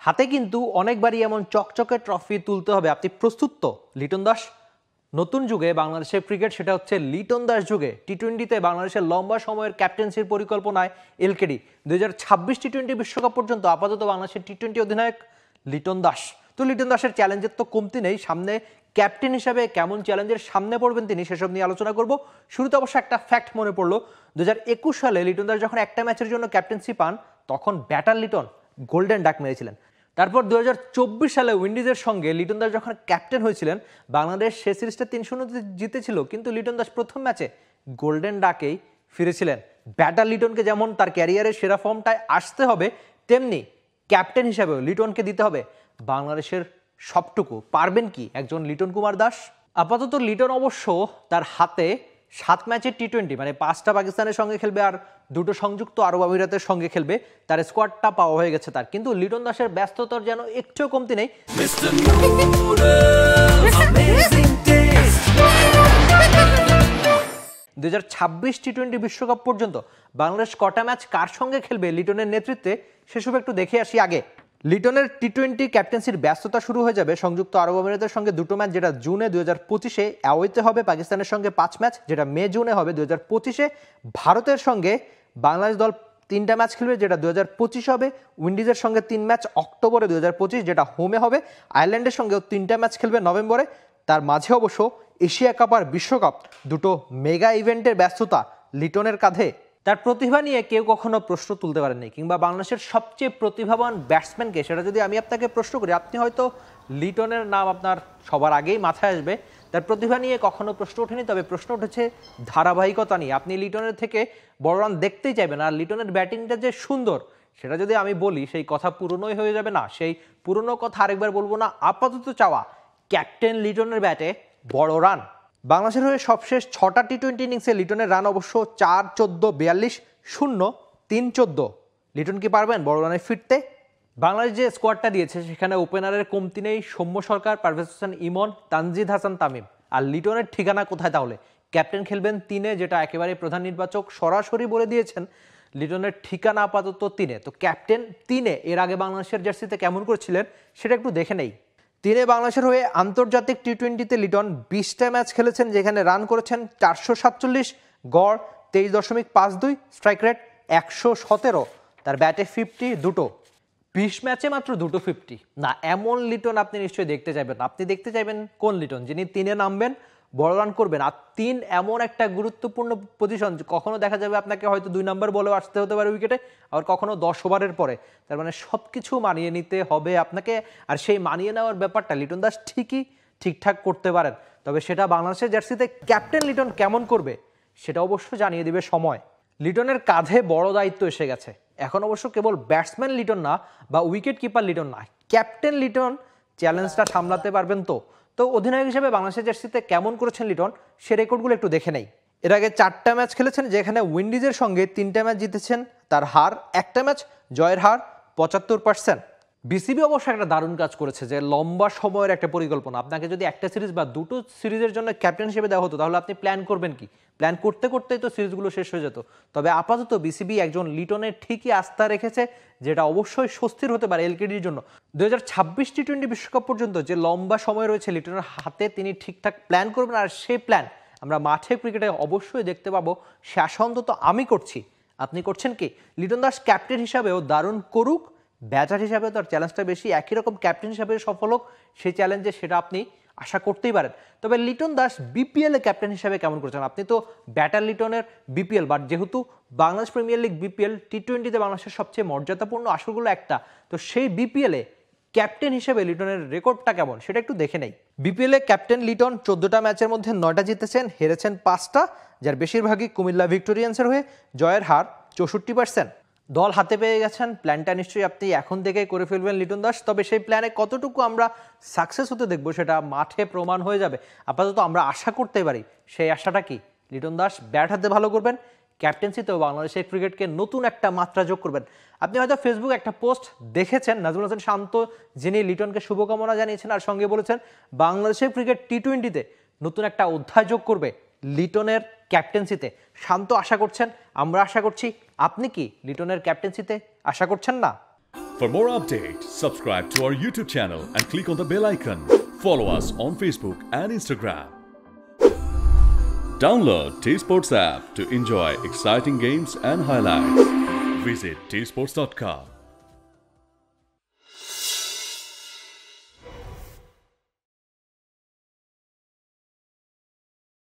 হাতে কিন্তু অনেকবারই এমন চকচকে ট্রফি তুলতে হবে। আপনি প্রস্তুত তো? লিটন দাস নতুন যুগে বাংলাদেশের ক্রিকেট, সেটা হচ্ছে লিটন দাস যুগে। টি-20তে বাংলাদেশের লম্বা সময়ের ক্যাপ্টেন্সির পরিকল্পনায় এলকেডি 2026 টি-20 বিশ্বকাপ পর্যন্ত আপাতত বাংলাদেশের টি-20 অধিনায়ক লিটন দাস। তো লিটন দাসের চ্যালেঞ্জের তো কমতি নেই। সামনে ক্যাপ্টেন হিসাবে কেমন চ্যালেঞ্জের সামনে পড়বেন তিনি, সেসব নিয়ে আলোচনা করব। শুরুতে অবশ্য একটা ফ্যাক্ট মনে পড়লো, 2021 সালে লিটন দাস যখন একটা ম্যাচের জন্য ক্যাপ্টেন্সি পান, তখন ব্যাটার লিটন গোল্ডেন ডাক মেরেছিলেন। তারপর 2024 সালে উইন্ডিজের সঙ্গে লিটন দাস যখন ক্যাপ্টেন হয়েছিলেন, বাংলাদেশ সে সিরিজটা 3-0 জিতেছিল, কিন্তু লিটন দাস প্রথম ম্যাচে গোল্ডেন ডাকেই ফিরেছিলেন। ব্যাটার লিটনকে যেমন তার ক্যারিয়ারের সেরা ফর্মটায় আসতে হবে, তেমনি ক্যাপ্টেন হিসাবেও লিটনকে দিতে হবে বাংলাদেশের সবটুকু। পারবেন কি একজন লিটন কুমার দাস? আপাতত লিটন অবশ্য তার হাতে 7 ম্যাচের টি-20, মানে 5টা পাকিস্তানের সঙ্গে খেলবে আর 2টো সংযুক্ত আরব আমিরাতের সঙ্গে খেলবে, তার স্কোয়াডটা পাওয়া হয়ে গেছে তার। কিন্তু লিটন দাসের ব্যস্ততার যেন একটুও কমতি নেই। 2026 টি-20 বিশ্বকাপ পর্যন্ত বাংলাদেশ কটা ম্যাচ কার সঙ্গে খেলবে লিটনের নেতৃত্বে, সেসব একটু দেখে আসি আগে। লিটনের টি-20 ক্যাপ্টেন্সির ব্যস্ততা শুরু হয়ে যাবে সংযুক্ত আরব আমিরাতের সঙ্গে 2টো ম্যাচ, যেটা জুনে 2025-এ অ্যাওয়েতে হবে। পাকিস্তানের সঙ্গে 5 ম্যাচ, যেটা মে জুনে হবে 2025-এ। ভারতের সঙ্গে বাংলাদেশ দল 3টা ম্যাচ খেলবে, যেটা 2025 হবে। উইন্ডিজের সঙ্গে 3 ম্যাচ অক্টোবরে 2025, যেটা হোমে হবে। আয়ারল্যান্ডের সঙ্গেও 3টা ম্যাচ খেলবে নভেম্বরে। তার মাঝে অবশ্য এশিয়া কাপ আর বিশ্বকাপ, দুটো মেগা ইভেন্টের ব্যস্ততা লিটনের কাঁধে। তার প্রতিভা নিয়ে কেউ কখনো প্রশ্ন তুলতে পারেননি, কিংবা বাংলাদেশের সবচেয়ে প্রতিভাবান ব্যাটসম্যানকে, সেটা যদি আমি আপনাকে প্রশ্ন করি, আপনি হয়তো লিটনের নাম আপনার সবার আগেই মাথায় আসবে। তার প্রতিভা নিয়ে কখনো প্রশ্ন ওঠেনি, তবে প্রশ্ন উঠেছে ধারাবাহিকতা নিয়ে। আপনি লিটনের থেকে বড় রান দেখতেই চাইবেন, আর লিটনের ব্যাটিংটা যে সুন্দর, সেটা যদি আমি বলি সেই কথা পুরনোই হয়ে যাবে না। সেই পুরনো কথা আরেকবার বলবো না। আপাতত চাওয়া ক্যাপ্টেন লিটনের ব্যাটে বড় রান। বাংলাদেশের হয়ে সবশেষ 6টা টি-20 ইনিংসে লিটনের রান অবশ্য 4-14-42-0-3-14। লিটন কি পারবেন বড় রানে ফিরতে? বাংলাদেশ যে স্কোয়াডটা দিয়েছে, সেখানে ওপেনারের কমতি নেই। সৌম্য সরকার, পারভেজ হোসেন ইমন, তানজিদ হাসান তামিম। আর লিটনের ঠিকানা কোথায় তাহলে? ক্যাপ্টেন খেলবেন 3-এ, যেটা একেবারে প্রধান নির্বাচক সরাসরি বলে দিয়েছেন। লিটনের ঠিকানা আপাতত 3-এ। তো ক্যাপ্টেন 3-এ এর আগে বাংলাদেশের জার্সিতে কেমন করেছিলেন সেটা একটু দেখে নেই। 3-এ বাংলাদেশের হয়ে আন্তর্জাতিক টি-20তে লিটন 20টা ম্যাচ খেলেছেন, যেখানে রান করেছেন 447, গড় 23.52, স্ট্রাইক রেট 117। তার ব্যাটে 50 দুটো। 20 ম্যাচে মাত্র 2টো 50 না, এমন লিটন আপনি নিশ্চয়ই দেখতে চাইবেন। আপনি দেখতে চাইবেন কোন লিটন? যিনি 3-এ নামবেন, বড় রান করবেন। আর 3 এমন একটা গুরুত্বপূর্ণ পজিশন, কখনো দেখা যাবে আপনাকে হয়তো 2 নম্বর বলেও আসতে হতে পারে উইকেটে, আর কখনো 10 ওভারের পরে। তার মানে সব কিছু মানিয়ে নিতে হবে আপনাকে। আর সেই মানিয়ে নেওয়ার ব্যাপারটা লিটন দাস ঠিকই ঠিকঠাক করতে পারেন। তবে সেটা বাংলাদেশের জার্সিতে ক্যাপ্টেন লিটন কেমন করবে, সেটা অবশ্য জানিয়ে দিবে সময়। লিটনের কাঁধে বড় দায়িত্ব এসে গেছে। এখন অবশ্য কেবল ব্যাটসম্যান লিটন না, বা উইকেট কিপার লিটন না, ক্যাপ্টেন লিটন চ্যালেঞ্জটা সামলাতে পারবেন তো? তো অধিনায়ক হিসেবে বাংলাদেশের জার্সিতে কেমন করেছেন লিটন, সে রেকর্ডগুলো একটু দেখে নেই। এর আগে 4টা ম্যাচ খেলেছেন, যেখানে উইন্ডিজের সঙ্গে 3টা ম্যাচ জিতেছেন। তার হার 1টা ম্যাচ, জয়ের হার 75%। বিসিবি অবশ্য একটা দারুণ কাজ করেছে, যে লম্বা সময়ের একটা পরিকল্পনা। আপনাকে যদি একটা সিরিজ বা 2টো সিরিজের জন্য ক্যাপ্টেন হিসেবে দেওয়া হতো, তাহলে আপনি প্ল্যান করবেন কি? প্ল্যান করতে করতেই তো সিরিজগুলো শেষ হয়ে যেত। তবে আপাতত বিসিবি একজন লিটনের ঠিকই আস্থা রেখেছে, যেটা অবশ্যই স্বস্তির হতে পারে এলকেডির জন্য। 2026 টি-20 বিশ্বকাপ পর্যন্ত যে লম্বা সময় রয়েছে লিটনের হাতে, তিনি ঠিকঠাক প্ল্যান করবেন। আর সেই প্ল্যান আমরা মাঠে ক্রিকেটে অবশ্যই দেখতে পাবো। শাসন তো আমি করছি, আপনি করছেন কি? লিটন দাস ক্যাপ্টেন হিসাবেও দারুণ করুক, ব্যাটার হিসাবে তার চ্যালেঞ্জটা বেশি। একই রকম ক্যাপ্টেন হিসাবে সফল হোক সেই চ্যালেঞ্জে, সেটা আপনি আশা করতেই পারেন। তবে লিটন দাস বিপিএলে ক্যাপ্টেন হিসাবে কেমন করেছেন? আপনি তো ব্যাটার লিটনের বিপিএল, বাট যেহেতু বাংলাদেশ প্রিমিয়ার লিগ বিপিএল টি-20তে বাংলাদেশের সবচেয়ে মর্যাদাপূর্ণ আসরগুলো একটা, তো সেই বিপিএলে ক্যাপ্টেন হিসেবে লিটনের রেকর্ডটা কেমন সেটা একটু দেখে নেই। বিপিএলে ক্যাপ্টেন লিটন 14টা ম্যাচের মধ্যে 9টা জিতেছেন, হেরেছেন 5টা, যার বেশিরভাগই কুমিল্লা ভিক্টোরিয়ান্সের হয়ে। জয়ের হার 64%। দল হাতে পেয়ে গেছেন, প্ল্যানটা নিশ্চয়ই আপনি এখন থেকেই করে ফেলবেন লিটন দাস। তবে সেই প্ল্যানে কতটুকু আমরা সাকসেস হতে দেখবো, সেটা মাঠে প্রমাণ হয়ে যাবে। আপাতত আমরা আশা করতে পারি, সেই আশাটা কি? লিটন দাস ব্যাট হাতে ভালো করবেন, ক্যাপ্টেন্সিতেও বাংলাদেশের ক্রিকেটকে নতুন একটা মাত্রা যোগ করবেন। আপনি হয়তো ফেসবুকে একটা পোস্ট দেখেছেন, নাজমুল হাসান শান্ত, যিনি লিটনকে শুভকামনা জানিয়েছেন, আর সঙ্গে বলেছেন বাংলাদেশের ক্রিকেট টি-20তে নতুন একটা অধ্যায় যোগ করবে লিটনের ক্যাপ্টেন্সিতে। শান্ত আশা করছেন, আমরা আশা করছি। আপনি কি লিটনের ক্যাপ্টেন্সিতে আশা করছেন না? For more updates, subscribe to our YouTube channel and click on the bell icon. Follow us on Facebook and Instagram. Download T-Sports app to enjoy exciting games and highlights. Visit tsports.com.